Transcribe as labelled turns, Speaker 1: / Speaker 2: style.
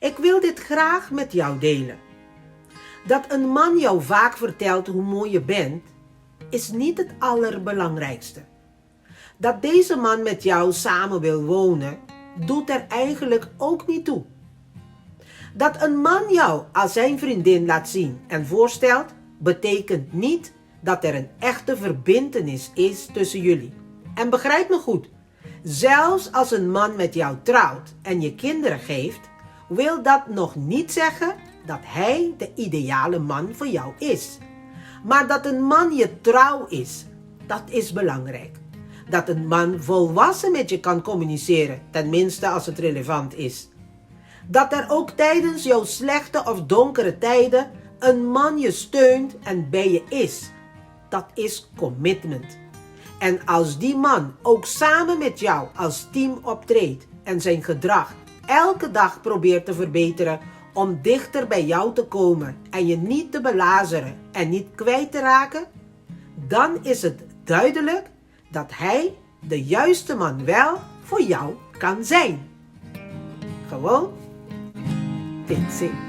Speaker 1: Ik wil dit graag met jou delen. Dat een man jou vaak vertelt hoe mooi je bent, is niet het allerbelangrijkste. Dat deze man met jou samen wil wonen, doet er eigenlijk ook niet toe. Dat een man jou als zijn vriendin laat zien en voorstelt, betekent niet dat er een echte verbintenis is tussen jullie. En begrijp me goed, zelfs als een man met jou trouwt en je kinderen geeft, wil dat nog niet zeggen dat hij de ideale man voor jou is. Maar dat een man je trouw is, dat is belangrijk. Dat een man volwassen met je kan communiceren, tenminste als het relevant is. Dat er ook tijdens jouw slechte of donkere tijden een man je steunt en bij je is. Dat is commitment. En als die man ook samen met jou als team optreedt en zijn gedrag elke dag probeert te verbeteren om dichter bij jou te komen en je niet te belazeren en niet kwijt te raken, dan is het duidelijk dat hij de juiste man wel voor jou kan zijn. Gewoon, that's it.